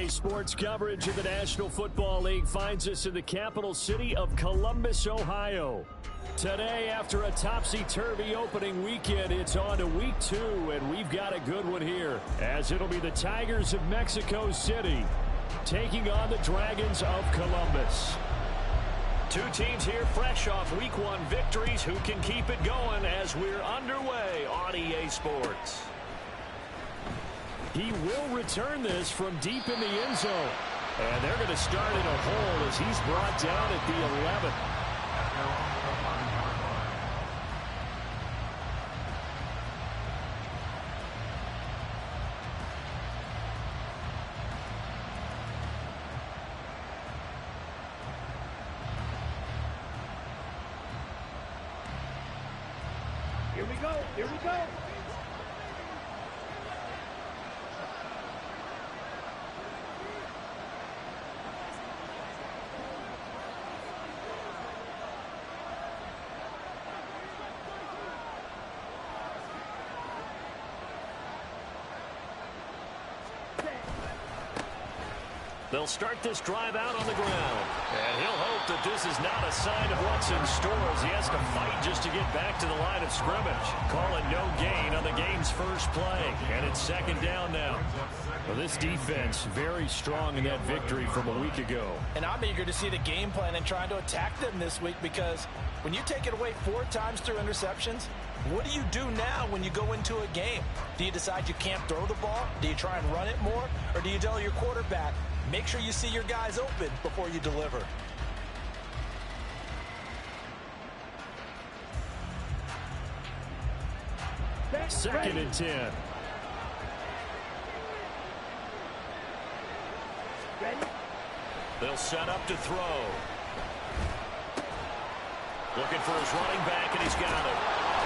Friday sports coverage of the National Football League finds us in the capital city of Columbus, Ohio. Today, after a topsy-turvy opening weekend, it's on to week 2, and we've got a good one here, as it'll be the Tigers of Mexico City taking on the Dragons of Columbus. Two teams here fresh off week 1 victories. Who can keep it going as we're underway on EA Sports? He will return this from deep in the end zone. And they're going to start in a hole as he's brought down at the 11. Here we go. Here we go. They'll start this drive out on the ground. And he'll hope that this is not a sign of what's in store as he has to fight just to get back to the line of scrimmage. Call it no gain on the game's first play. And it's second down now. Well, this defense very strong in that victory from a week ago. And I'm eager to see the game plan and trying to attack them this week, because when you take it away 4 times through interceptions, what do you do now when you go into a game? Do you decide you can't throw the ball? Do you try and run it more? Or do you tell your quarterback, make sure you see your guys open before you deliver? Second and 10. Ready? They'll set up to throw. Looking for his running back, and he's got it.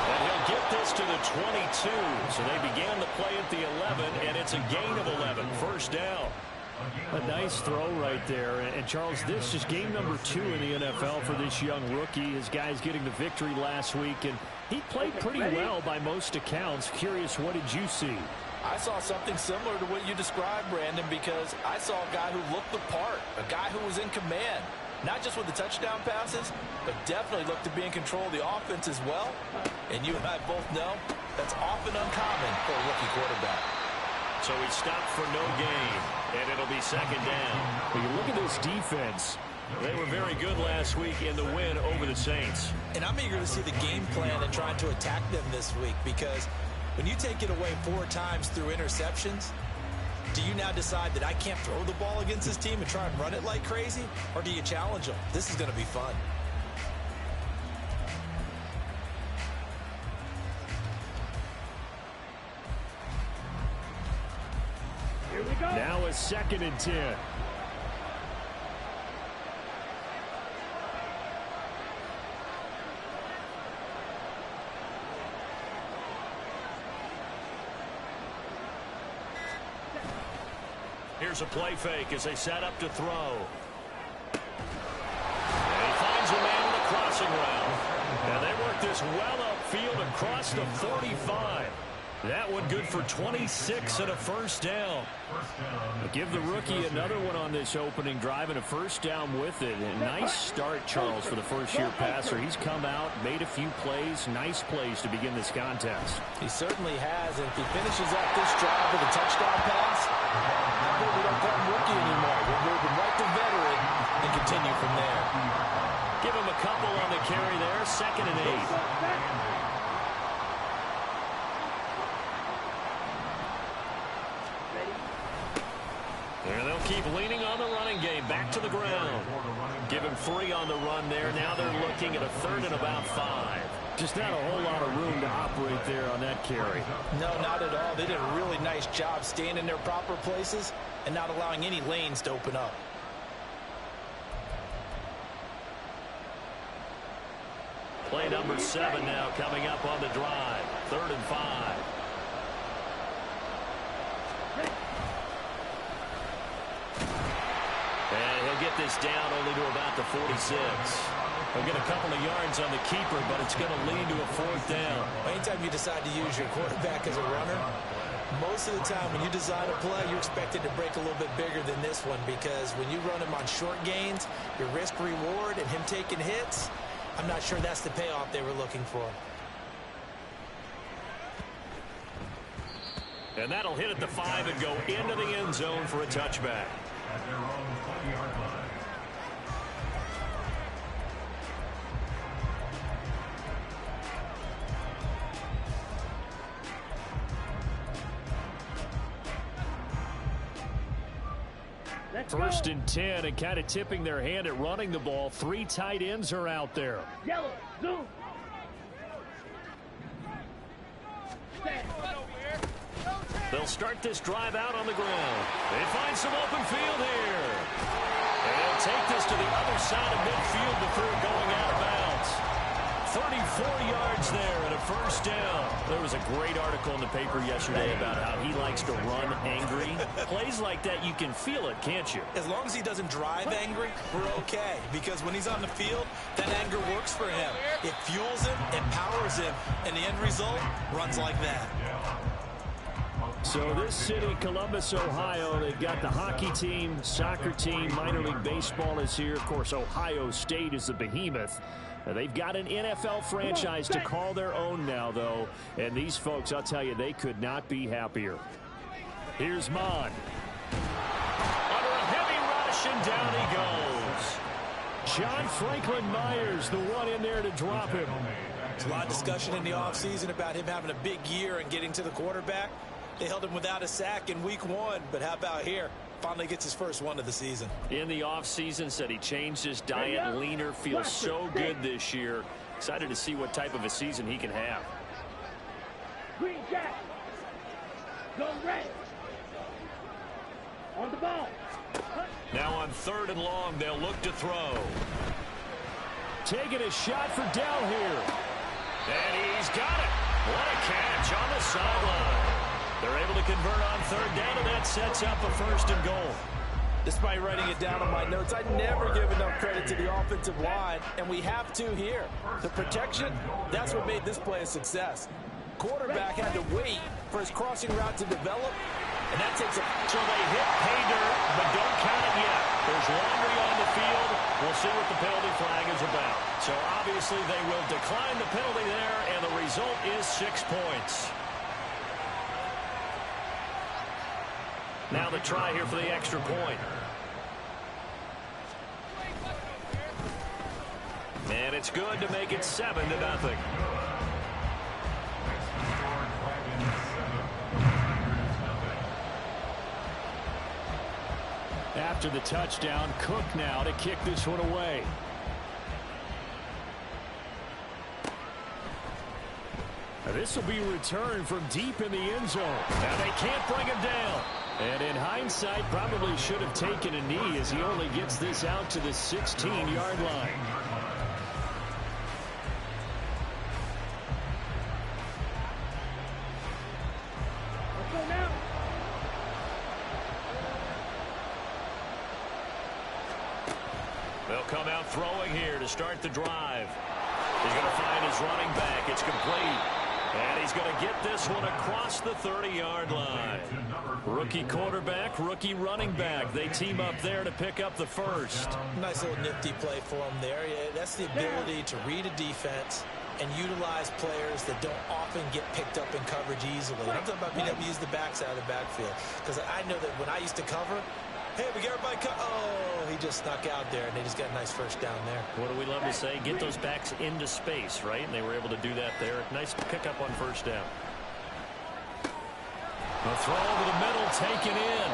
And he'll get this to the 22. So they began the play at the 11, and it's a gain of 11. First down. A nice throw right there. And Charles, this is game number 2 in the NFL for this young rookie. His guys getting the victory last week, and he played pretty well by most accounts. Curious, what did you see? I saw something similar to what you described, Brandon, because I saw a guy who looked the part, a guy who was in command, not just with the touchdown passes, but definitely looked to be in control of the offense as well. And you and I both know that's often uncommon for a rookie quarterback. So he stopped for no gain, and it'll be second down. When you look at this defense, they were very good last week in the win over the Saints. And I'm eager to see the game plan and trying to attack them this week, because when you take it away 4 times through interceptions, do you now decide that I can't throw the ball against this team and try and run it like crazy? Or do you challenge them? This is going to be fun. Here we go. Now a second and 10. Here's a play fake as they set up to throw. And he finds a man in the crossing route. And they work this well upfield across the 45. That one good for 26 and a first down. Give the rookie another one on this opening drive and a first down with it. And nice start, Charles, for the first-year passer. He's come out, made a few plays, nice plays to begin this contest. He certainly has, and if he finishes up this drive with a touchdown pass, we don't call him rookie anymore. We're moving right to veteran and continue from there. Give him a couple on the carry there, second and 8. And they'll keep leaning on the running game. Back to the ground. Give him 3 on the run there. Now they're looking at a third and about 5. Just not a whole lot of room to operate there on that carry. No, not at all. They did a really nice job staying in their proper places and not allowing any lanes to open up. Play number 7 now coming up on the drive. 3rd and 5. And he'll get this down only to about the 46. He'll get a couple of yards on the keeper, but it's going to lead to a 4th down. Anytime you decide to use your quarterback as a runner, Most of the time when you design a play, you're expected to break a little bit bigger than this one because when you run him on short gains, your risk-reward and him taking hits, I'm not sure that's the payoff they were looking for. And that'll hit at the 5 and go into the end zone for a touchback. At their own 20-yard line. First and 10, and kind of tipping their hand at running the ball. 3 tight ends are out there. Yellow, zoom. They'll start this drive out on the ground. They find some open field here. And they'll take this to the other side of midfield before going out of bounds. 34 yards there and a first down. There was a great article in the paper yesterday about how he likes to run angry. Plays like that, you can feel it, can't you? As long as he doesn't drive angry, we're okay. Because when he's on the field, that anger works for him. It fuels him, it powers him, and the end result runs like that. So this city, Columbus, Ohio, they've got the hockey team, soccer team, minor league baseball is here. Of course, Ohio State is the behemoth. They've got an NFL franchise to call their own now, though. And these folks, I'll tell you, they could not be happier. Here's Maddden. Under a heavy rush, and down he goes. John Franklin Myers, the one in there to drop him. There's a lot of discussion in the offseason about him having a big year and getting to the quarterback. They held him without a sack in week 1, but how about here? Finally gets his first one of the season. In the offseason, said he changed his diet, leaner, feels so good this year. Excited to see what type of a season he can have. Green Jack. Go red. On the ball. Now on 3rd and long, they'll look to throw. Taking a shot for Dell here. And he's got it. What a catch on the sideline. They're able to convert on 3rd down, and that sets up a 1st and goal. Despite writing it down on my notes, I never give enough credit to the offensive line, and we have to here. The protection, that's what made this play a success. Quarterback had to wait for his crossing route to develop, and that takes a... So they hit pay dirt, but don't count it yet. There's laundry on the field. We'll see what the penalty flag is about. So obviously they will decline the penalty there, and the result is 6 points. Now the try here for the extra point. And it's good to make it 7-0. After the touchdown, Cook now to kick this one away. This will be returned from deep in the end zone. Now they can't bring him down. And in hindsight, probably should have taken a knee as he only gets this out to the 16-yard line. Let's go now. They'll come out throwing here to start the drive. He's going to find his running back. It's complete. And he's going to get this one across the 30-yard line. Rookie quarterback, rookie running back. They team up there to pick up the first. Nice little nifty play for him there. Yeah, that's the ability to read a defense and utilize players that don't often get picked up in coverage easily. And I'm talking about being able to use the backside of the backfield. Because I know that when I used to cover, hey, we got everybody oh, he just snuck out there, and they just got a nice first down there. What do we love to say? Get those backs into space, right? And they were able to do that there. Nice pickup on first down. A throw over the middle, taken in.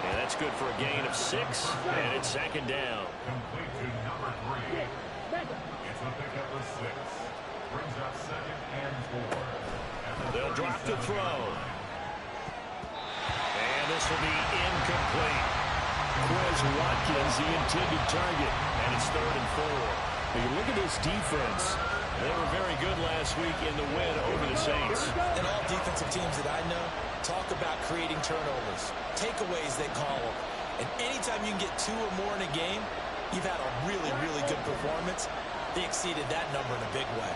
And that's good for a gain of 6, and it's 2nd down. Complete to number 3. It's a pickup of 6. Brings up 2nd and 4. They'll drop the throw. And this will be incomplete. Quez Watkins, the intended target, and it's 3rd and 4. Now you look at this defense. They were very good last week in the win over the Saints. And all defensive teams that I know talk about creating turnovers, takeaways they call them. And anytime you can get 2 or more in a game, you've had a really, really good performance. They exceeded that number in a big way.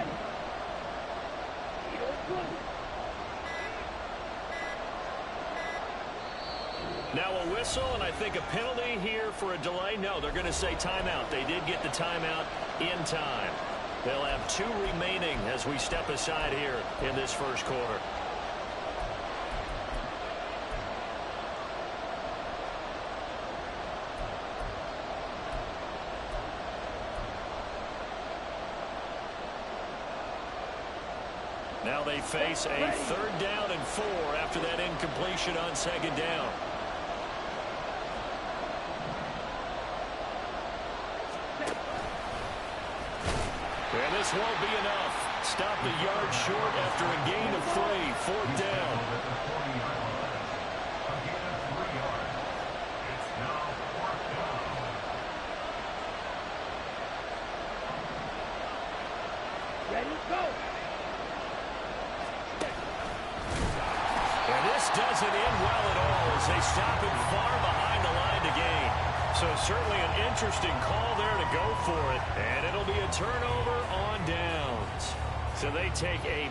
ready. Now a whistle, and I think a penalty here for a delay. No, they're going to say timeout. They did get the timeout in time. They'll have 2 remaining as we step aside here in this first quarter. Now they face a 3rd down and 4 after that incompletion on 2nd down. And this won't be enough. Stop the yard short after a gain of 3. 4th down. Ready, go. And this doesn't end well at all as they stop him far behind the line to gain. So certainly an interesting call there to go for it. And it'll be a turnover on downs. So they take a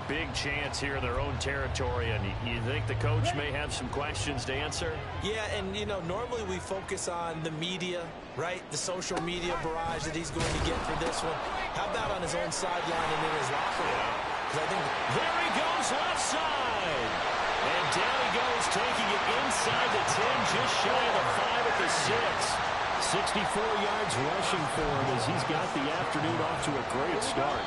big chance here in their own territory. And you think the coach may have some questions to answer? Yeah, and, you know, normally we focus on the media, right? The social media barrage that he's going to get for this one. How about on his own sideline and in his locker room? Because I think there he goes left side. And down he goes, taking it inside the 10, just shy of the 5 at the 6. 64 yards rushing for him as he's got the afternoon off to a great start.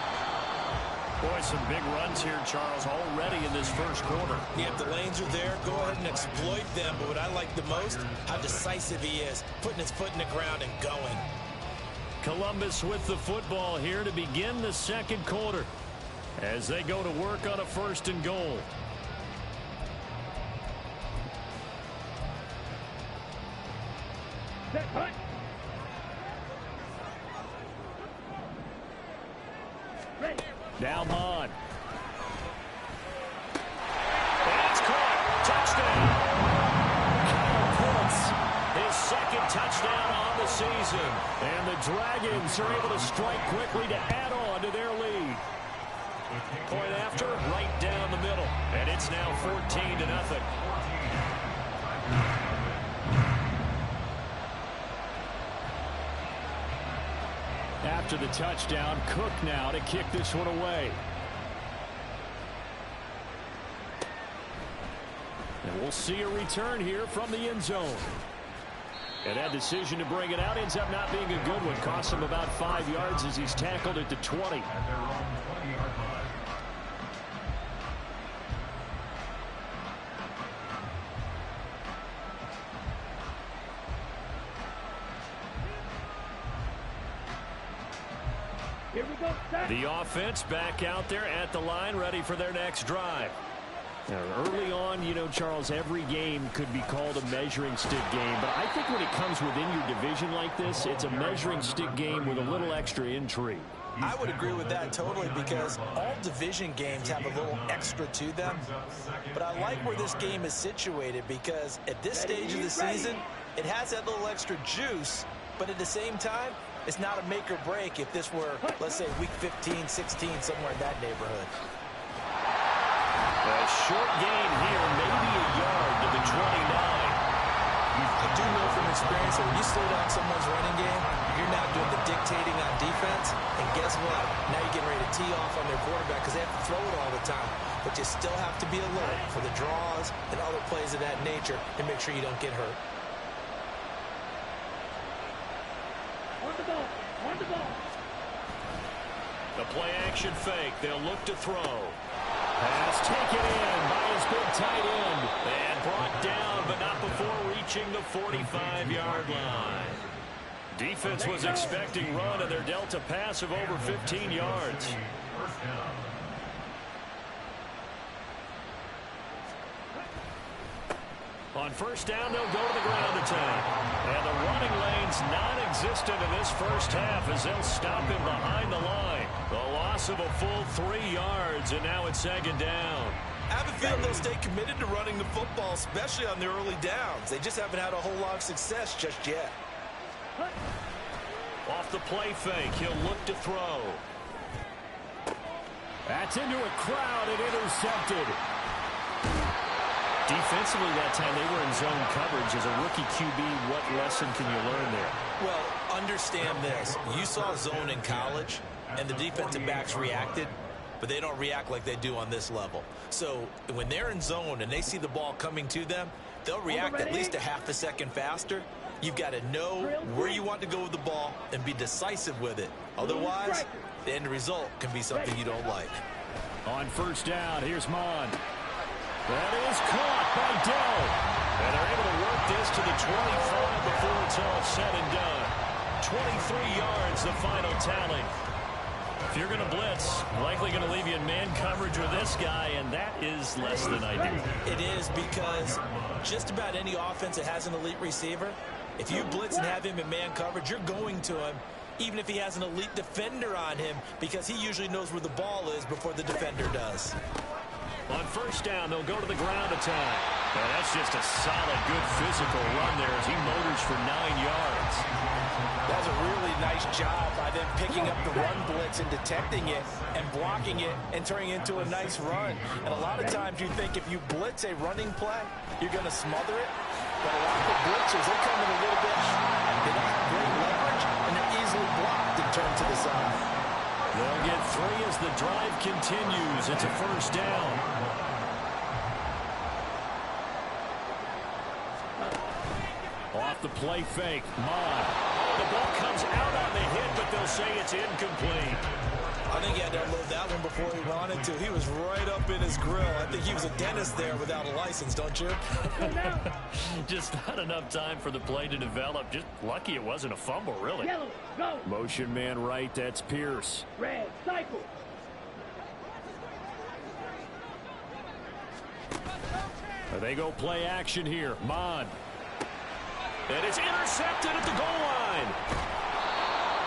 Boy, some big runs here, Charles, already in this first quarter. Yeah, if the lanes are there, go ahead and exploit them. But what I like the most, how decisive he is, putting his foot in the ground and going. Columbus with the football here to begin the second quarter as they go to work on a 1st and goal. Set, hunt. Ready. Now Maddden. That's caught. Touchdown. Kyle Pitts, his 2nd touchdown on the season. And the Dragons are able to strike quickly to add on to their lead. Point after, right down the middle. And it's now 14-0. After the touchdown, Cook now to kick this one away. And we'll see a return here from the end zone. And that decision to bring it out ends up not being a good one. Costs him about 5 yards as he's tackled at the 20. Here we go, set. The offense back out there at the line, ready for their next drive. Now, early on, you know, Charles, every game could be called a measuring stick game. But I think when it comes within your division like this, it's a measuring stick game with a little extra intrigue. I would agree with that totally because all division games have a little extra to them. But I like where this game is situated because at this stage of the season, it has that little extra juice. But at the same time, it's not a make or break if this were, let's say, week 15, 16, somewhere in that neighborhood. A short gain here, maybe a yard to the 29. I do know from experience that when you slow down someone's running game, you're now doing the dictating on defense. And guess what? Now you're getting ready to tee off on their quarterback because they have to throw it all the time. But you still have to be alert for the draws and other plays of that nature and make sure you don't get hurt. On the ball. On the ball. The play action fake. They'll look to throw. Pass taken in by his big tight end. And brought down, but not before reaching the 45-yard line. Defense was expecting run, and they're dealt a pass of over 15 yards. On 1st down, they'll go to the ground attack. And the running lane's non-existent in this first half as they'll stop him behind the line. The loss of a full 3 yards, and now it's 2nd down. I have a feeling they'll stay committed to running the football, especially on the early downs. They just haven't had a whole lot of success just yet. Off the play fake, he'll look to throw. That's into a crowd and intercepted. Defensively that time they were in zone coverage. As a rookie QB, what lesson can you learn there? Well, understand this. You saw zone in college, and the defensive backs reacted, but they don't react like they do on this level. So when they're in zone and they see the ball coming to them, they'll react at least a half a second faster. You've got to know where you want to go with the ball and be decisive with it. Otherwise, the end result can be something you don't like. On first down, here's Maddden. That is caught by Dell. And they're able to work this to the 25 before it's all said and done. 23 yards, the final tally. If you're going to blitz, likely going to leave you in man coverage with this guy, and that is less than ideal. It is, because just about any offense that has an elite receiver, if you blitz and have him in man coverage, you're going to him, even if he has an elite defender on him, because he usually knows where the ball is before the defender does. On first down, they'll go to the ground attack. And that's just a solid, good physical run there as he motors for 9 yards. That's a really nice job by them picking up the run blitz and detecting it and blocking it and turning it into a nice run. And a lot of times you think if you blitz a running play, you're going to smother it. But a lot of the blitzers, they come in a little bit high. They don't have great leverage, and they're easily blocked and turned to the side. They'll get 3 as the drive continues. It's a first down. Off the play fake, Maddden. The ball comes out on the hit, but they'll say it's incomplete. I think he had to unload that one before he wanted to. He was right up in his grill. I think he was a dentist there without a license, don't you? Just not enough time for the play to develop. Just lucky it wasn't a fumble, really. Yellow, go. Motion man right, that's Pierce. Red, cycle. They go play action here. Maddden. And it's intercepted at the goal line.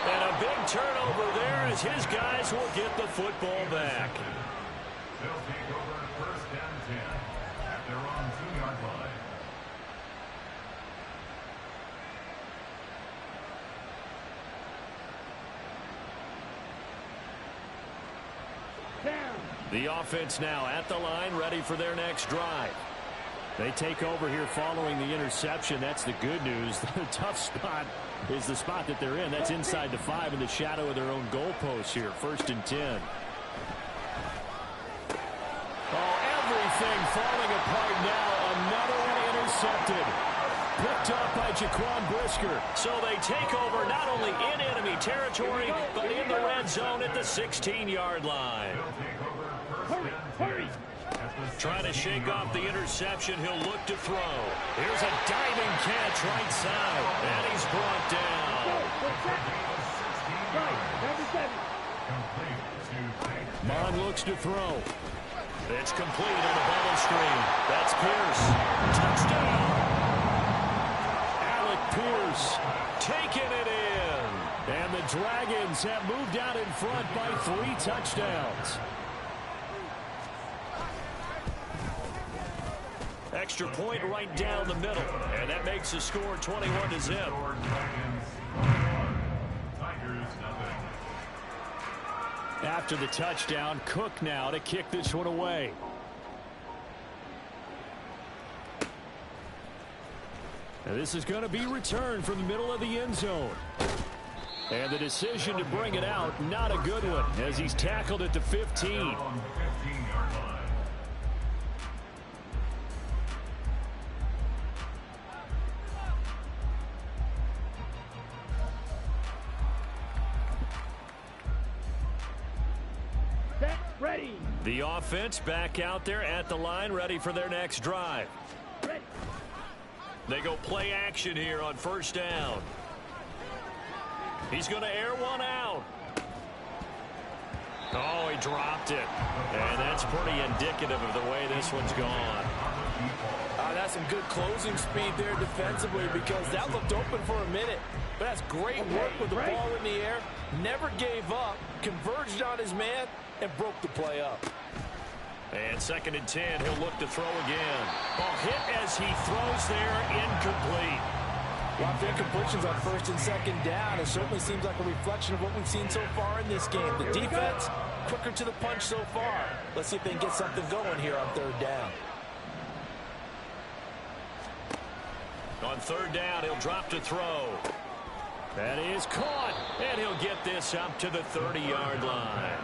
And a big turnover there as his guys will get the football back. They'll take over first and 10 at their own 2-yard line. Down. The offense now at the line, ready for their next drive. They take over here following the interception. That's the good news. The tough spot is the spot that they're in. That's inside the 5 in the shadow of their own goalpost here. First and 10. Oh, everything falling apart now. Another one intercepted. Picked up by Jaquan Brisker. So they take over not only in enemy territory, but in the red zone at the 16-yard line. Hurry, hurry. Trying to shake off the interception. He'll look to throw. Here's a diving catch right side. And he's brought down. Right, number 7. Maddden looks to throw. It's complete on the bubble screen. That's Pierce. Touchdown. Alec Pierce taking it in. And the Dragons have moved out in front by 3 touchdowns. Extra point right down the middle. And that makes the score 21-0. After the touchdown, Cook now to kick this one away. Now this is going to be returned from the middle of the end zone. And the decision to bring it out, not a good one, as he's tackled at the 15. Ready. The offense back out there at the line, ready for their next drive. Ready. They go play action here on first down. He's going to air one out. Oh, he dropped it. And that's pretty indicative of the way this one's gone. That's some good closing speed there defensively, because that looked open for a minute. But that's great work with the ball in the air. Never gave up, converged on his man, and broke the play up. And second and 10, he'll look to throw again. Oh, hit as he throws there, incomplete. A lot of incompletions on first and second down. It certainly seems like a reflection of what we've seen so far in this game. The defense quicker to the punch so far. Let's see if they can get something going here on third down. On third down, he'll drop to throw. That is caught, and he'll get this up to the 30-yard line.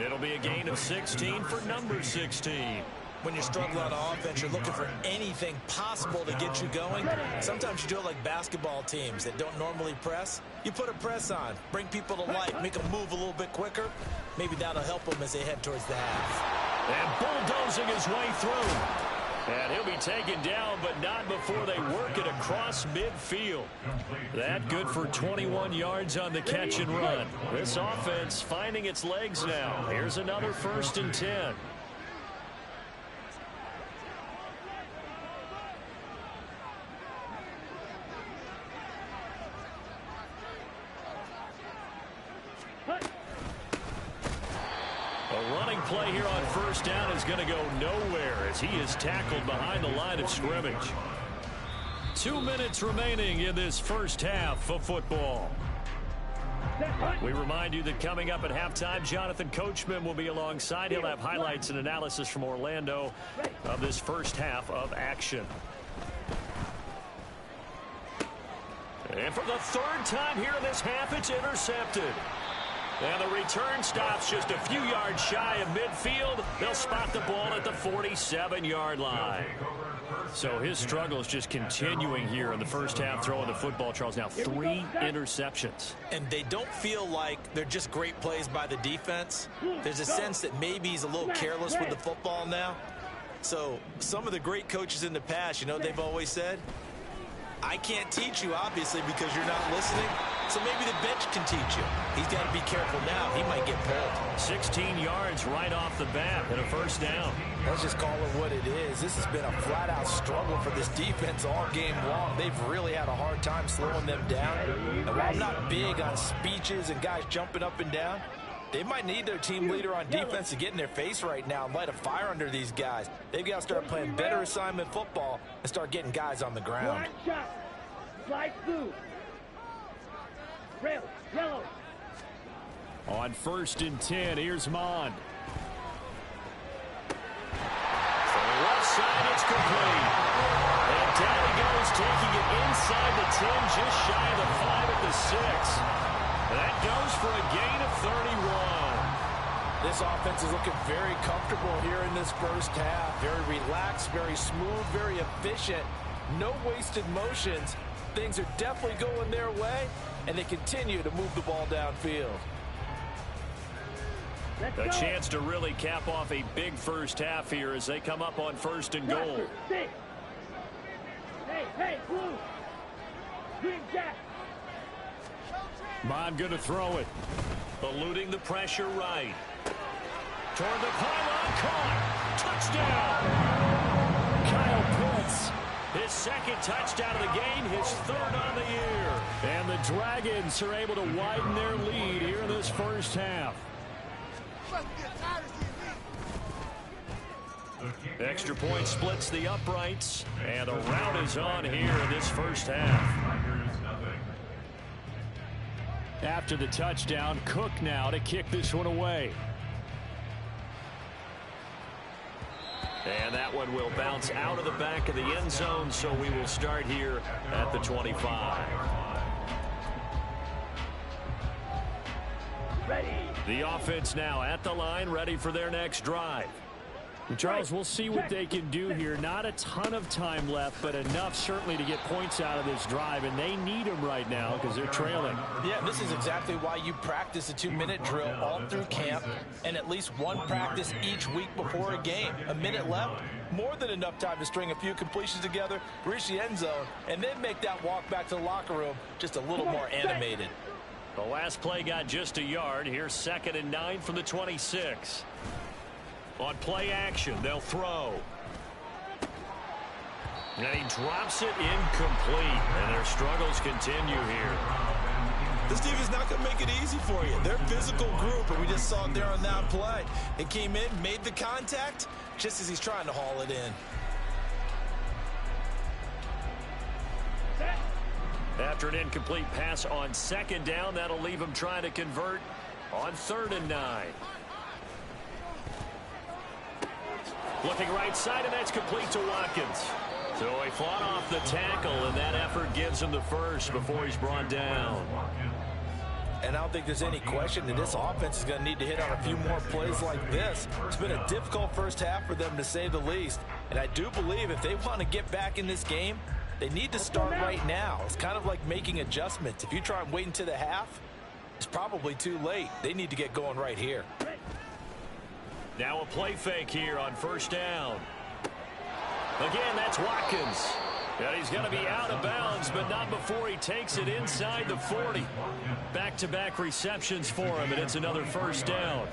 It'll be a gain of 16 for number 16. When you're struggling on offense, you're looking for anything possible to get you going. Sometimes you do it like basketball teams that don't normally press. You put a press on, bring people to life, make them move a little bit quicker. Maybe that'll help them as they head towards the half. And bulldozing his way through. And he'll be taken down, but not before they work it across midfield. That good for 21 yards on the catch and run. This offense finding its legs now. Here's another 1st and 10. A running play here on 1st down is going to go nowhere as he is tackled behind the line of scrimmage. 2 minutes remaining in this first half of football. We remind you that coming up at halftime, Jonathan Coachman will be alongside. He'll have highlights and analysis from Orlando of this first half of action. And for the 3rd time here in this half, it's intercepted. And the return stops just a few yards shy of midfield. They'll spot the ball at the 47-yard line. So his struggle is just continuing here in the first half, throwing the football, Charles. Now 3 interceptions. And they don't feel like they're just great plays by the defense. There's a sense that maybe he's a little careless with the football now. So some of the great coaches in the past, you know, they've always said, I can't teach you, obviously, because you're not listening. So maybe the bench can teach you. He's got to be careful now. He might get pulled. 16 yards right off the bat and a 1st down. Let's just call it what it is. This has been a flat-out struggle for this defense all game long. They've really had a hard time slowing them down. And while I'm not big on speeches and guys jumping up and down, they might need their team leader on defense to get in their face right now and light a fire under these guys. They've got to start playing better assignment football and start getting guys on the ground. Slide through. Rail, yellow. On 1st and 10, here's Maddden. For the left side, it's complete. And down he goes, taking it inside the 10, just shy of the 5 at the 6. That goes for a gain of 31. This offense is looking very comfortable here in this first half. Very relaxed, very smooth, very efficient. No wasted motions. Things are definitely going their way, and they continue to move the ball downfield. A chance to really cap off a big first half here as they come up on 1st and goal. Hey, blue. Green jack. Maddden going to throw it. Eluding the pressure right. Toward the pylon, caught. Touchdown. Kyle Pitts. His 2nd touchdown of the game, his 3rd on the year. And the Dragons are able to widen their lead here in this first half. Extra point splits the uprights, and a rout is on here in this first half. After the touchdown, Cook now to kick this one away. And that one will bounce out of the back of the end zone, so we will start here at the 25. Ready. The offense now at the line, ready for their next drive. And Charles, we'll see what they can do here. Not a ton of time left, but enough certainly to get points out of this drive, and they need them right now because they're trailing. Yeah, this is exactly why you practice a 2-minute drill all through camp and at least one practice each week before a game. A minute left, more than enough time to string a few completions together, reach the end zone, and then make that walk back to the locker room just a little more animated. The last play got just a yard. Here's 2nd and 9 from the 26. On play action, they'll throw. And he drops it incomplete. And their struggles continue here. This team is not going to make it easy for you. They're a physical group, and we just saw it there on that play. It came in, made the contact, just as he's trying to haul it in. After an incomplete pass on 2nd down, that'll leave him trying to convert on 3rd and 9. Looking right side, and that's complete to Watkins. So he fought off the tackle, and that effort gives him the first before he's brought down. And I don't think there's any question that this offense is going to need to hit on a few more plays like this. It's been a difficult first half for them, to say the least. And I do believe if they want to get back in this game, they need to start right now. It's kind of like making adjustments. If you try and wait until the half, it's probably too late. They need to get going right here. Now a play fake here on first down. Again, that's Watkins. And he's going to be out of bounds, but not before he takes it inside the 40. Back-to-back receptions for him, and it's another first down.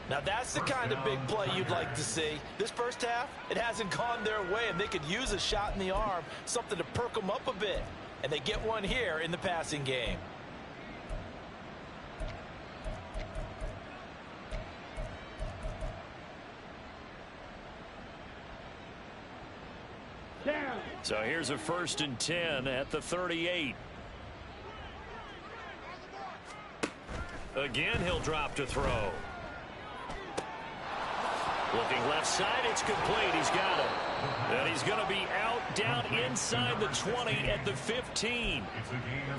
Now that's the kind of big play you'd like to see. This first half, it hasn't gone their way, and they could use a shot in the arm, something to perk them up a bit. And they get one here in the passing game. Down. So here's a 1st and 10 at the 38. Again, he'll drop to throw. Looking left side, it's complete. He's got it. And he's going to be out down inside the 20 at the 15.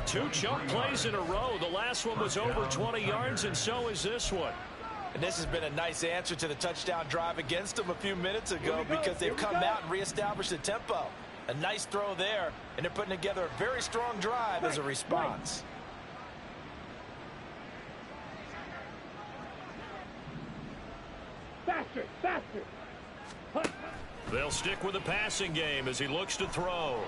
2 chunk plays in a row. The last one was over 20 yards, and so is this one. And this has been a nice answer to the touchdown drive against them a few minutes ago because they've come out and reestablished the tempo. A nice throw there, and they're putting together a very strong drive as a response. Faster, faster. They'll stick with the passing game as he looks to throw.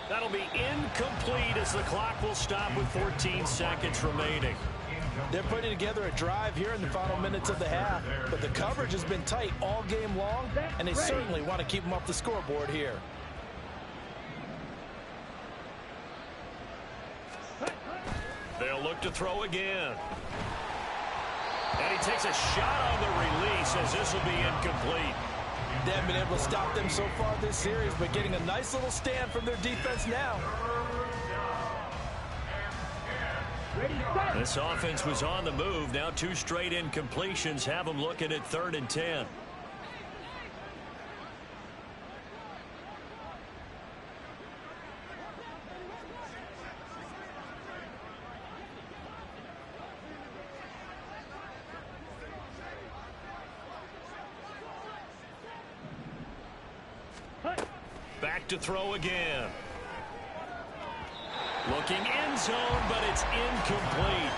That'll be incomplete as the clock will stop with 14 seconds remaining. They're putting together a drive here in the final minutes of the half, but the coverage has been tight all game long, and they certainly want to keep them off the scoreboard here. They'll look to throw again. And he takes a shot on the release as this will be incomplete. They haven't been able to stop them so far this series, but getting a nice little stand from their defense now. This offense was on the move. Now 2 straight incompletions have them looking at 3rd and 10. Back to throw again. Looking end zone, but it's incomplete.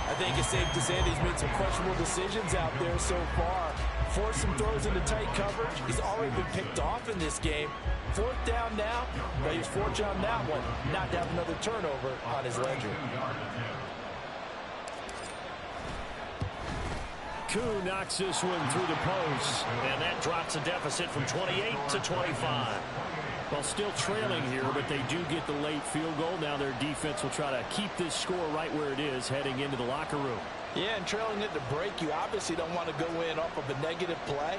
I think it's safe to say that he's made some questionable decisions out there so far. Forced some throws into tight coverage. He's already been picked off in this game. 4th down now, but he's fortunate on that one not to have another turnover on his ledger. Koo knocks this one through the post, and that drops a deficit from 28 to 25. Well, still trailing here, but they do get the late field goal. Now their defense will try to keep this score right where it is heading into the locker room. Yeah, and trailing at the break, you obviously don't want to go in off of a negative play.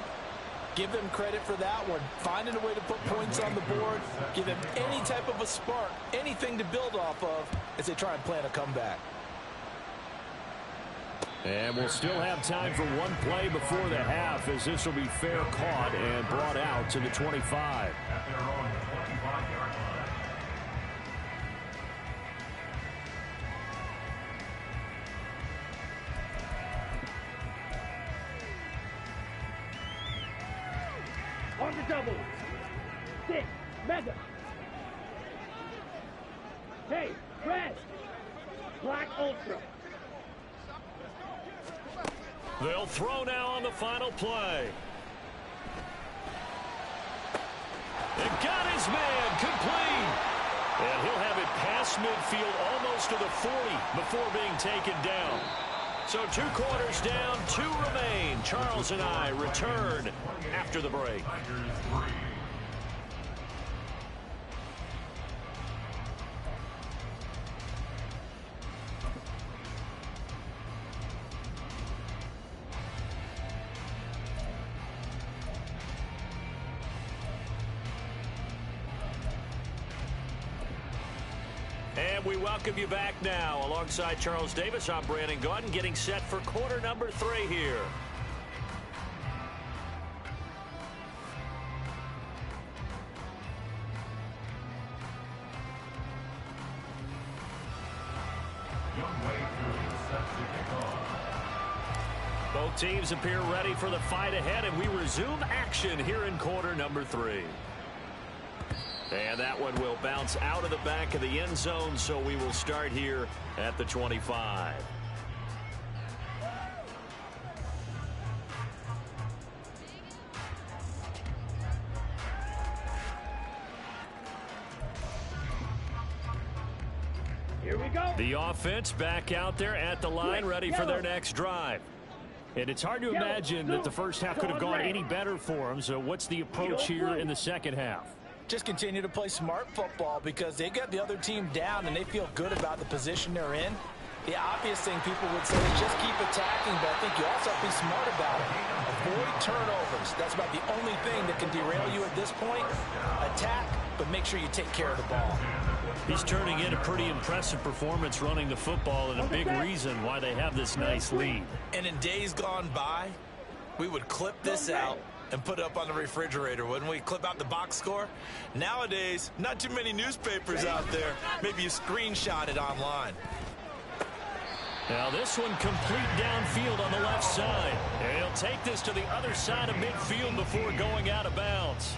Give them credit for that one. Finding a way to put points on the board. Give them any type of a spark, anything to build off of as they try and plan a comeback. And we'll still have time for one play before the half as this will be fair caught and brought out to the 25. At their own 25-yard line. On the double. 6, Maddden. Hey, red. Black Ultra. They'll throw now on the final play. They got his man complete. And he'll have it past midfield almost to the 40 before being taken down. So 2 quarters down, 2 remain. Charles and I return after the break. And we welcome you back now. Alongside Charles Davis, I'm Brandon Gaudin, getting set for quarter number 3 here. Young Wei Fu sets to kick off. Both teams appear ready for the fight ahead, and we resume action here in quarter number 3. And that one will bounce out of the back of the end zone, so we will start here at the 25. Here we go. The offense back out there at the line, ready for their next drive. And it's hard to imagine that the first half could have gone any better for them, so what's the approach here in the second half? Just continue to play smart football because they got the other team down and they feel good about the position they're in. The obvious thing people would say is just keep attacking, but I think you also have to be smart about it. Avoid turnovers. That's about the only thing that can derail you at this point. Attack, but make sure you take care of the ball. He's turning in a pretty impressive performance running the football, and a big reason why they have this nice lead. And in days gone by, we would clip this out and put it up on the refrigerator, wouldn't we? Clip out the box score. Nowadays, not too many newspapers out there. Maybe you screenshot it online. Now this one complete downfield on the left side. And he'll take this to the other side of midfield before going out of bounds.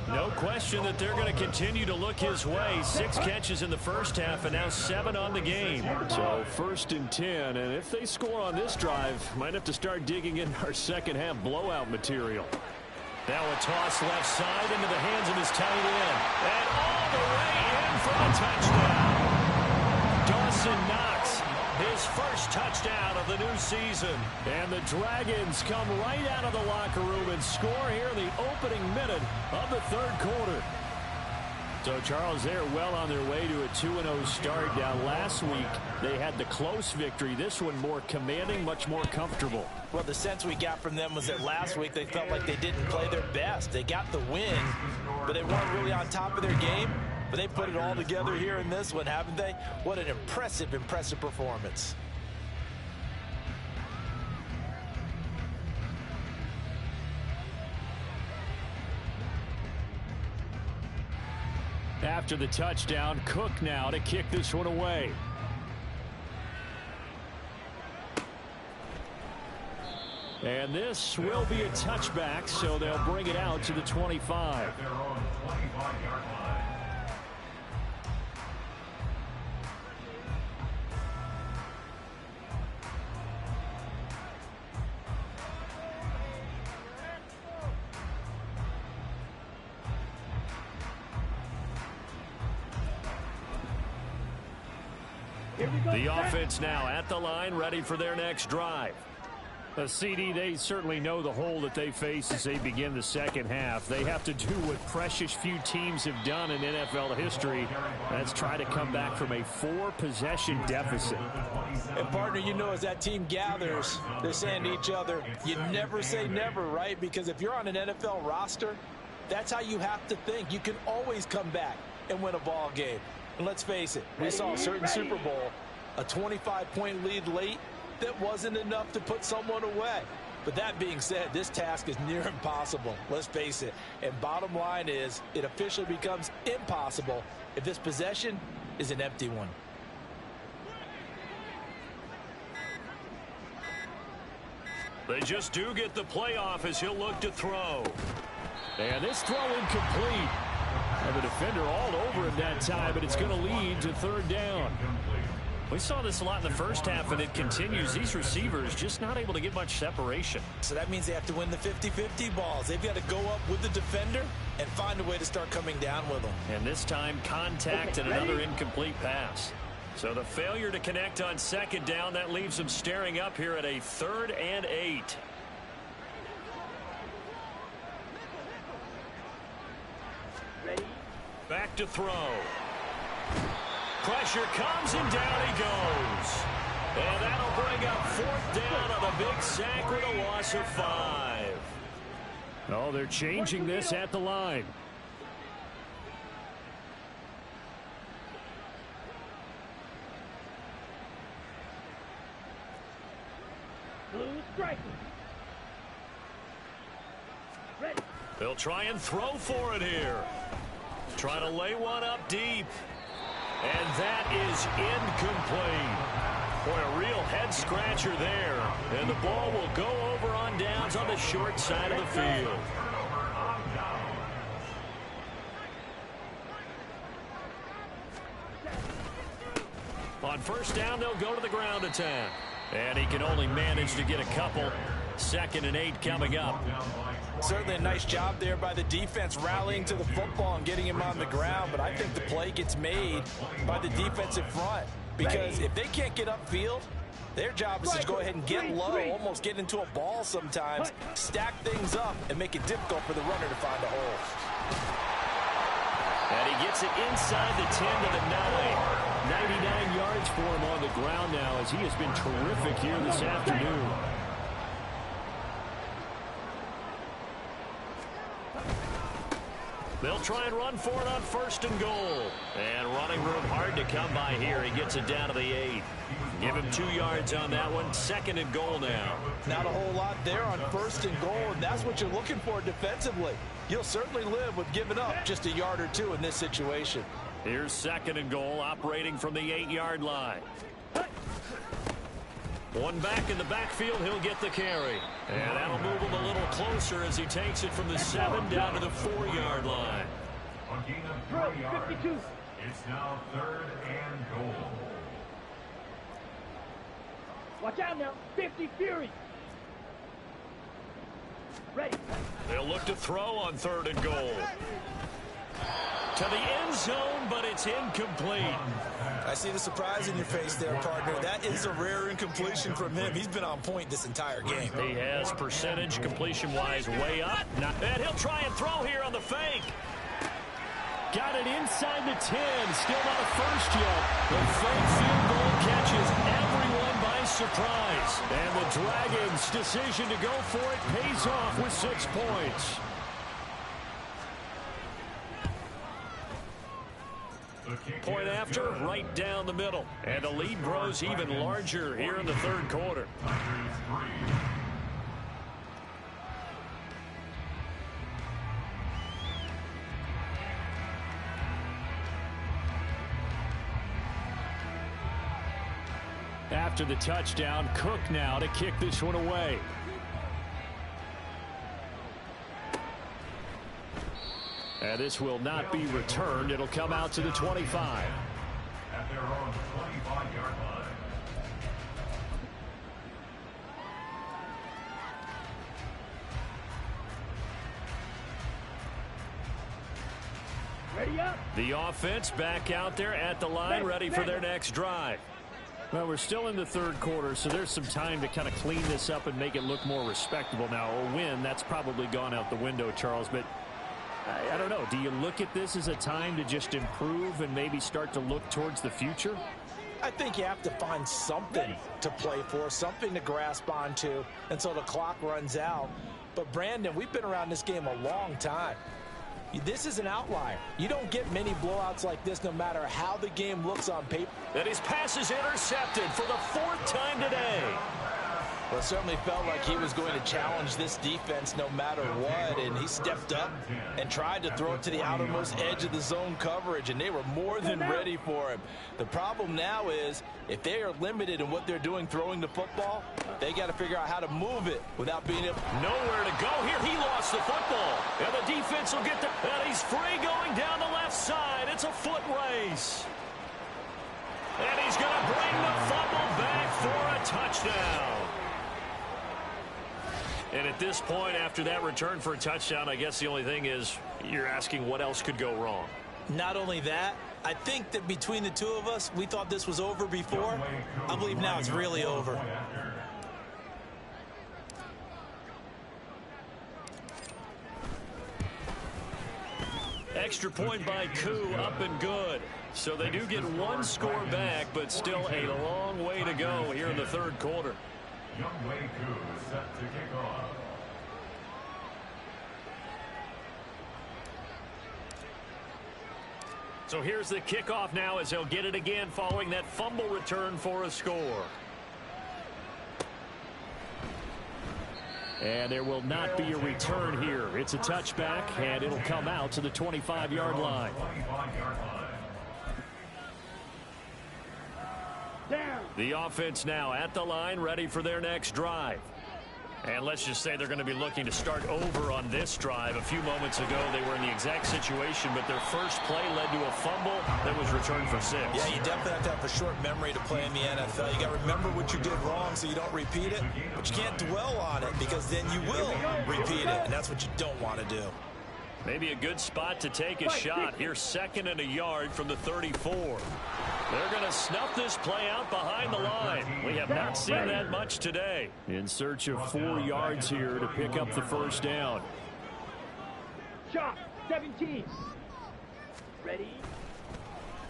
No question that they're going to continue to look his way. 6 catches in the first half and now 7 on the game. So 1st and 10, and if they score on this drive, might have to start digging in our second half blowout material. Now a toss left side into the hands of his tight end. And all the way in for a touchdown. Dawson Knox, his first touchdown of the new season. And the Dragons come right out of the locker room and score here in the opening minute of the 3rd quarter. So, Charles, they're well on their way to a 2-0 start. Now, last week, they had the close victory. This one more commanding, much more comfortable. Well, the sense we got from them was that last week they felt like they didn't play their best. They got the win, but they weren't really on top of their game. But they put it all together here in this one, haven't they? What an impressive, impressive performance. After the touchdown, Cook now to kick this one away. And this will be a touchback, so they'll bring it out to the 25. Their own 25-yard line. The offense now at the line, ready for their next drive. CD, they certainly know the hole that they face as they begin the second half. They have to do what precious few teams have done in NFL history. That's try to come back from a 4-possession deficit. And, partner, you know, as that team gathers, they're saying to each other, you never say never, right? Because if you're on an NFL roster, that's how you have to think. You can always come back and win a ball game. And let's face it, we saw a certain Super Bowl, a 25-point lead late, that wasn't enough to put someone away. But that being said, this task is near impossible. Let's face it. And bottom line is, it officially becomes impossible if this possession is an empty one. They just do get the playoff as he'll look to throw. And this throw incomplete. And the defender all over him that time, but it's going to lead to 3rd down. We saw this a lot in the first half, and it continues. These receivers just not able to get much separation. So that means they have to win the 50-50 balls. They've got to go up with the defender and find a way to start coming down with them. And this time, contact and another incomplete pass. So the failure to connect on 2nd down, that leaves them staring up here at a 3rd and 8. Back to throw. Pressure comes and down he goes. And that'll bring up 4th down on a big sack with a loss of 5. Oh, they're changing this at the line. Blue striking. Ready. They'll try and throw for it here. Trying to lay one up deep. And that is incomplete. Boy, a real head-scratcher there. And the ball will go over on downs on the short side of the field. On first down, they'll go to the ground attack. And he can only manage to get a couple. 2nd and 8 coming up. Certainly a nice job there by the defense rallying to the football and getting him on the ground. But I think the play gets made by the defensive front. Because if they can't get upfield, their job is to go ahead and get low, almost get into a ball sometimes, stack things up, and make it difficult for the runner to find a hole. And he gets it inside the 10 to the 9. 99 yards for him on the ground now as he has been terrific here this afternoon. They'll try and run for it on 1st and goal. And running room hard to come by here. He gets it down to the 8. Give him 2 yards on that one. 2nd and goal now. Not a whole lot there on 1st and goal, and that's what you're looking for defensively. You'll certainly live with giving up just a yard or 2 in this situation. Here's 2nd and goal, operating from the 8-yard line. One back in the backfield, he'll get the carry. And that'll move him a little closer as he takes it from the 7 down to the 4-yard line. On gain of 3 yards, it's now 3rd and goal. Watch out now. 50 Fury. Ready. They'll look to throw on 3rd and goal. To the end zone, but it's incomplete. I see the surprise in your face there, partner. That is a rare incompletion from him. He's been on point this entire game. He has percentage completion-wise way up. And he'll try and throw here on the fake. Got it inside the 10. Still not a first yet. The fake field goal catches everyone by surprise. And the Dragons' decision to go for it pays off with 6 points. Point after, right down the middle. And the lead grows even larger here in the 3rd quarter. After the touchdown, Cook now to kick this one away. And this will not be returned. It'll come out to the 25. At their own 25-yard line. Ready up. The offense back out there at the line, ready for their next drive. Well, we're still in the 3rd quarter, so there's some time to kind of clean this up and make it look more respectable. Now, a win, that's probably gone out the window, Charles, but I don't know. Do you look at this as a time to just improve and maybe start to look towards the future? I think you have to find something to play for, something to grasp onto until the clock runs out. But, Brandon, we've been around this game a long time. This is an outlier. You don't get many blowouts like this no matter how the game looks on paper. And his pass is intercepted for the 4th time today. Well, it certainly felt like he was going to challenge this defense no matter what, and he stepped up and tried to throw it to the outermost edge of the zone coverage, and they were more than ready for him. The problem now is if they are limited in what they're doing throwing the football, they got to figure out how to move it without being able. Nowhere to go here. He lost the football, and the defense will get the. And he's free going down the left side. It's a foot race. And he's going to bring the fumble back for a touchdown. And at this point, after that return for a touchdown, I guess the only thing is you're asking what else could go wrong. Not only that, I think that between the two of us, we thought this was over before. I believe now it's really over. Extra point by Koo, up and good. So they do get one score back, but still a long way to go here in the 3rd quarter. Youngway Koo set to kick off. So here's the kickoff now as he'll get it again following that fumble return for a score. And there will not be a return here. It's a touchback, and it'll come out to the 25-yard line. Down. The offense now at the line, ready for their next drive. And let's just say they're going to be looking to start over on this drive. A few moments ago, they were in the exact situation, but their first play led to a fumble that was returned for 6. Yeah, you definitely have to have a short memory to play in the NFL. You got to remember what you did wrong so you don't repeat it, but you can't dwell on it because then you will repeat it, and that's what you don't want to do. Maybe a good spot to take a shot. Here's 2nd and a yard from the 34. They're going to snuff this play out behind the line. We have not seen that much today. In search of 4 yards here to pick up the first down. Shot, 17. Ready?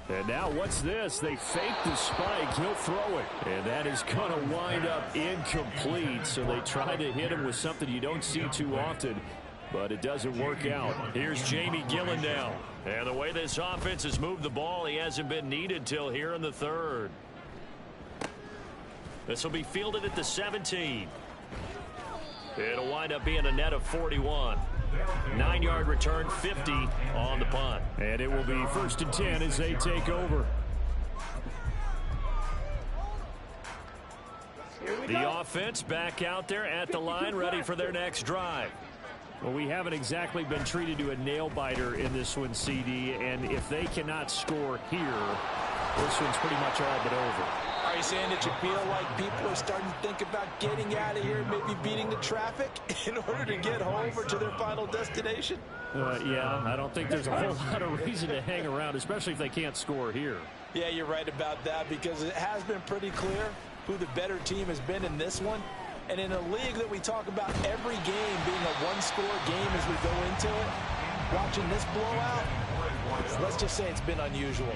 And now what's this? They fake the spike. He'll throw it. And that is going to wind up incomplete. So they try to hit him with something you don't see too often, but it doesn't work out. Here's Jamie Gillen now. And the way this offense has moved the ball, he hasn't been needed till here in the 3rd. This will be fielded at the 17. It'll wind up being a net of 41. 9-yard return, 50 on the punt. And it will be 1st and 10 as they take over. The offense back out there at the line, ready for their next drive. Well, we haven't exactly been treated to a nail-biter in this one, CD, and if they cannot score here, this one's pretty much all but over. Are you saying that you feel like people are starting to think about getting out of here and maybe beating the traffic in order to get home or to their final destination? Yeah, I don't think there's a whole lot of reason to hang around, especially if they can't score here. Yeah, you're right about that because it has been pretty clear who the better team has been in this one. And in a league that we talk about every game being a one-score game as we go into it, watching this blowout, let's just say it's been unusual.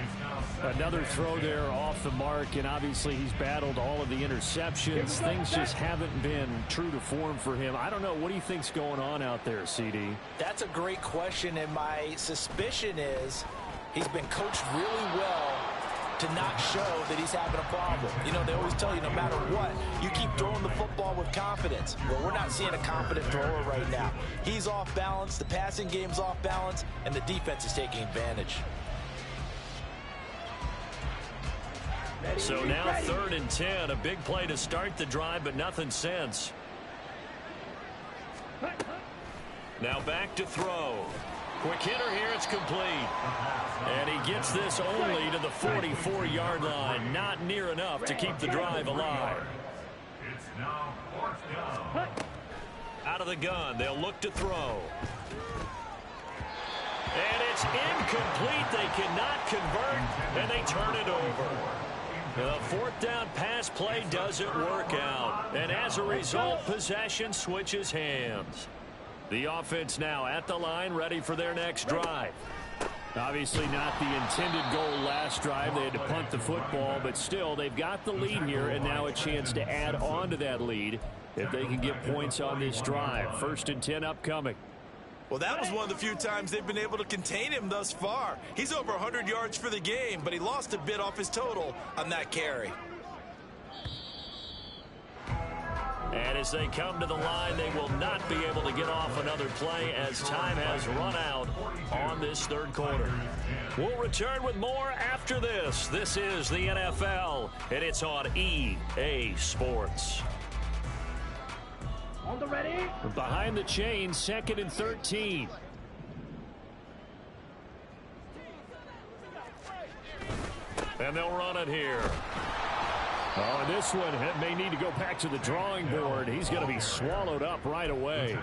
Another throw there off the mark, and obviously he's battled all of the interceptions. Things just haven't been true to form for him. I don't know. What do you think's going on out there, CD? That's a great question, and my suspicion is he's been coached really well to not show that he's having a problem. You know, they always tell you no matter what, you keep throwing the football with confidence. Well, we're not seeing a confident thrower right now. He's off balance, the passing game's off balance, and the defense is taking advantage. So now 3rd and 10, a big play to start the drive, but nothing since. Now back to throw. Quick hitter here, it's complete. And he gets this only to the 44-yard line. Not near enough to keep the drive alive. It's now 4th down. Out of the gun, they'll look to throw. And it's incomplete. They cannot convert, and they turn it over. The 4th down pass play doesn't work out. And as a result, possession switches hands. The offense now at the line, ready for their next drive. Obviously not the intended goal last drive. They had to punt the football, but still, they've got the lead here, and now a chance to add on to that lead if they can get points on this drive. 1st and 10 upcoming. Well, that was one of the few times they've been able to contain him thus far. He's over 100 yards for the game, but he lost a bit off his total on that carry. And as they come to the line, they will not be able to get off another play as time has run out on this 3rd quarter. We'll return with more after this. This is the NFL, and it's on EA Sports. On the ready? Behind the chain, 2nd and 13. And they'll run it here. Oh, this one may need to go back to the drawing board. He's going to be swallowed up right away.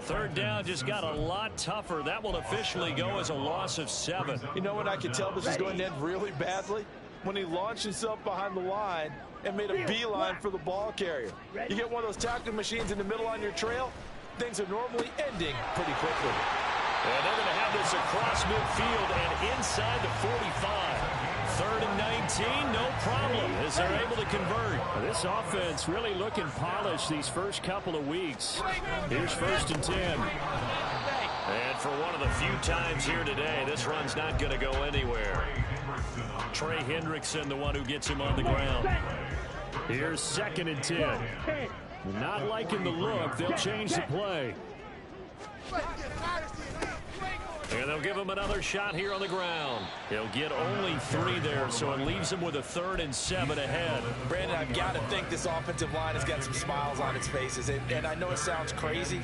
3rd down just got a lot tougher. That will officially go as a loss of 7. You know when I could tell this is going to end really badly? When he launched himself behind the line and made a beeline for the ball carrier. You get one of those tackling machines in the middle on your trail, things are normally ending pretty quickly. And they're going to have this across midfield and inside the 45. 3rd and 19, no problem as they're able to convert. This offense really looking polished these first couple of weeks. Here's 1st and 10. And for one of the few times here today, this run's not going to go anywhere. Trey Hendrickson, the one who gets him on the ground. Here's 2nd and 10. Not liking the look. They'll change the play. And they'll give him another shot here on the ground. He'll get only 3 there, so it leaves him with a 3rd and 7 ahead. Brandon, I've got to think this offensive line has got some smiles on its faces. And I know it sounds crazy,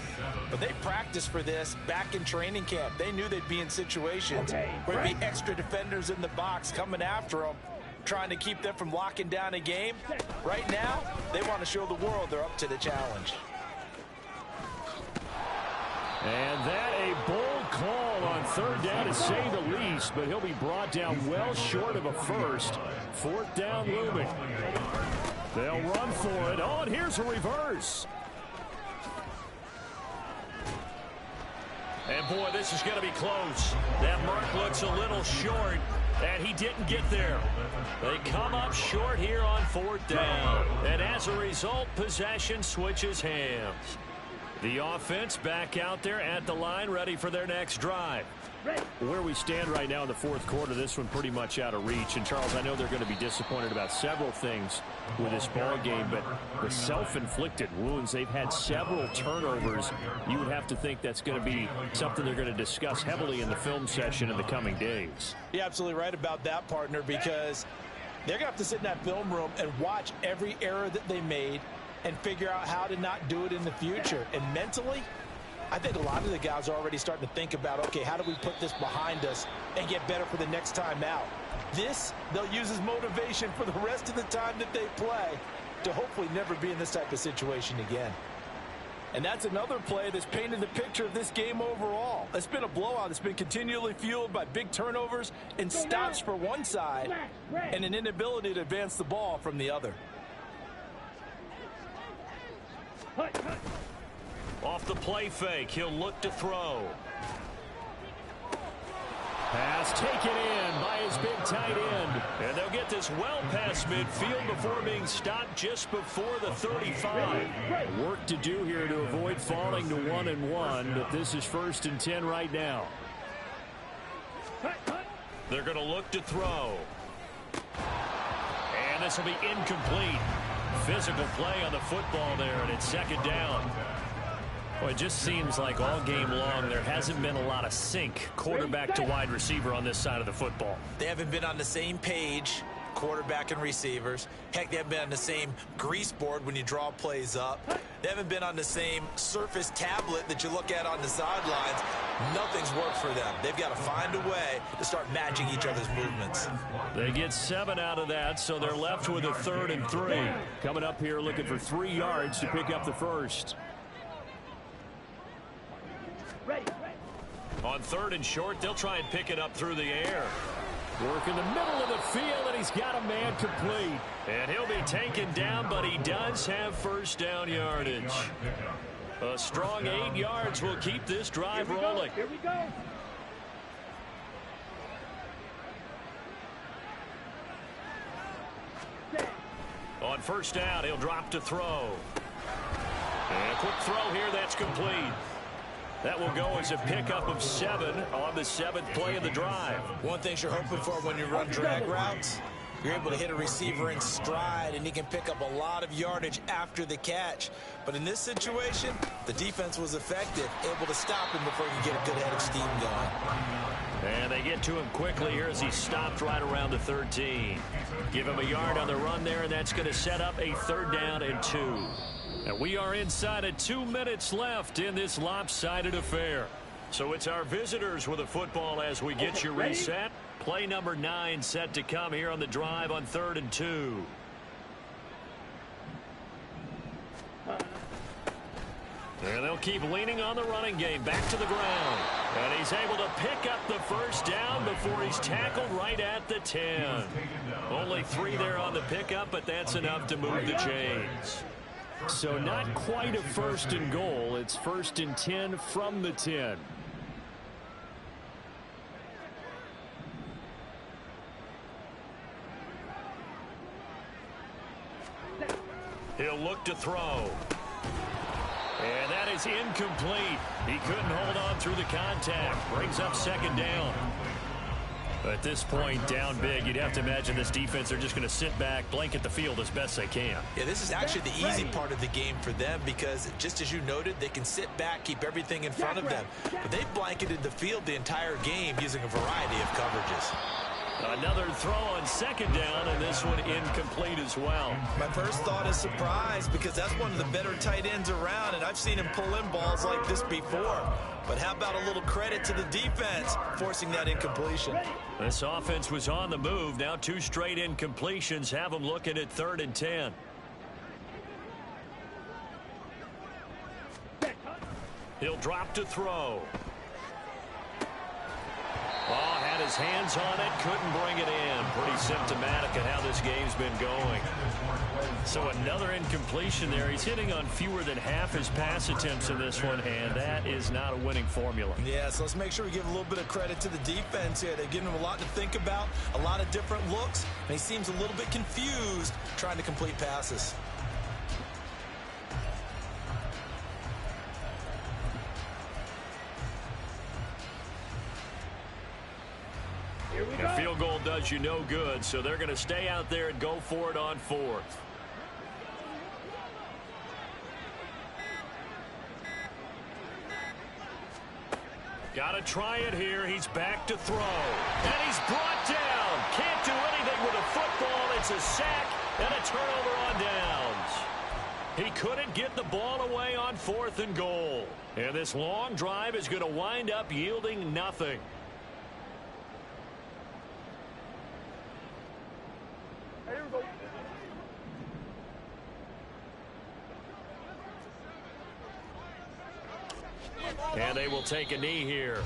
but they practiced for this back in training camp. They knew they'd be in situations where there'd be extra defenders in the box coming after them, trying to keep them from locking down a game. Right now, they want to show the world they're up to the challenge. And that a bold call on 3rd down to say the least, but he'll be brought down well short of a first. 4th down looming. They'll run for it. Oh, and here's a reverse. And boy, this is going to be close. That mark looks a little short, and he didn't get there. They come up short here on 4th down. And as a result, possession switches hands. The offense back out there at the line, ready for their next drive. Where we stand right now in the 4th quarter, this one pretty much out of reach. And, Charles, I know they're going to be disappointed about several things with this ball game, but the self-inflicted wounds, they've had several turnovers. You would have to think that's going to be something they're going to discuss heavily in the film session in the coming days. You're absolutely right about that, partner, because they're going to have to sit in that film room and watch every error that they made and figure out how to not do it in the future. And mentally, I think a lot of the guys are already starting to think about, okay, how do we put this behind us and get better for the next time out? This, they'll use as motivation for the rest of the time that they play to hopefully never be in this type of situation again. And that's another play that's painted the picture of this game overall. It's been a blowout. It's been continually fueled by big turnovers and stops for one side and an inability to advance the ball from the other. Off the play fake, he'll look to throw. Pass taken in by his big tight end. And they'll get this well past midfield before being stopped just before the 35. Work to do here to avoid falling to 1-1, but this is 1st and 10 right now. They're going to look to throw. And this will be incomplete. Physical play on the football there, and it's 2nd down. Well, it just seems like all game long there hasn't been a lot of sync quarterback to wide receiver on this side of the football. They haven't been on the same page, quarterback and receivers. Heck, they haven't been on the same grease board when you draw plays up. They haven't been on the same surface tablet that you look at on the sidelines. Nothing's worked for them. They've got to find a way to start matching each other's movements. They get 7 out of that, so they're left with a 3rd and 3. Coming up here looking for 3 yards to pick up the first. On 3rd and short, they'll try and pick it up through the air. Work in the middle of the field, and he's got a man complete. And he'll be taken down, but he does have 1st down yardage. A strong 8 yards will keep this drive rolling. Here we go. On 1st down, he'll drop to throw. And a quick throw here, that's complete. That will go as a pickup of 7 on the 7th play of the drive. One thing you're hoping for when you run drag routes, you're able to hit a receiver in stride, and he can pick up a lot of yardage after the catch. But in this situation, the defense was effective, able to stop him before he could get a good head of steam going. And they get to him quickly here as he stopped right around the 13. Give him a yard on the run there, and that's going to set up a 3rd down and 2. And we are inside of 2 minutes left in this lopsided affair. So it's our visitors with the football as we get you reset. Play number 9 set to come here on the drive on 3rd and 2. And they'll keep leaning on the running game back to the ground. And he's able to pick up the 1st down before he's tackled right at the 10. Only 3 there on the pickup, but that's enough to move the chains. So not quite a 1st and goal. It's 1st and 10 from the 10. He'll look to throw. And that is incomplete. He couldn't hold on through the contact. Brings up 2nd down. At this point, down big, you'd have to imagine this defense, they're just going to sit back, blanket the field as best they can. Yeah, this is actually the easy part of the game for them because, just as you noted, they can sit back, keep everything in front of them. But they've blanketed the field the entire game using a variety of coverages. Another throw on second down, and this one incomplete as well. My first thought is surprise because that's one of the better tight ends around, and I've seen him pull in balls like this before. But how about a little credit to the defense forcing that incompletion? This offense was on the move. Now 2 straight incompletions have them looking at 3rd and 10. He'll drop to throw. Oh, had his hands on it, couldn't bring it in. Pretty symptomatic of how this game's been going. So another incompletion there. He's hitting on fewer than half his pass attempts in this one, and that is not a winning formula. Yeah, so let's make sure we give a little bit of credit to the defense here. They've given him a lot to think about, a lot of different looks, and he seems a little bit confused trying to complete passes. A field goal does you no good, so they're going to stay out there and go for it on 4th. Got to try it here. He's back to throw. And he's brought down. Can't do anything with a football. It's a sack and a turnover on downs. He couldn't get the ball away on 4th and goal. And this long drive is going to wind up yielding nothing. And they will take a knee here.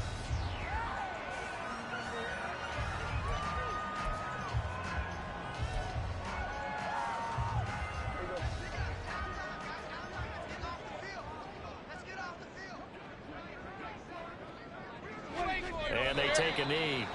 And they take a knee.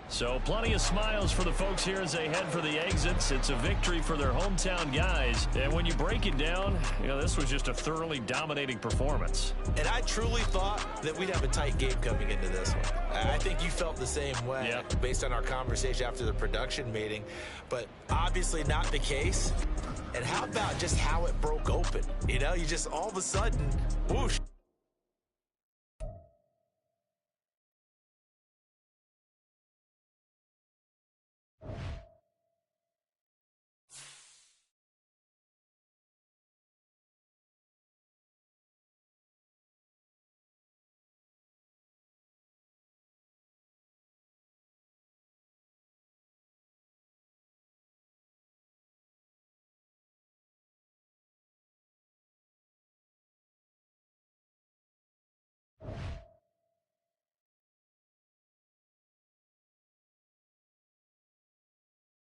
So plenty of smiles for the folks here as they head for the exits. It's a victory for their hometown guys. And when you break it down, you know, this was just a thoroughly dominating performance. And I truly thought that we'd have a tight game coming into this one. I think you felt the same way based on our conversation after the production meeting. But obviously not the case. And how about just how it broke open? You know, you just all of a sudden, whoosh.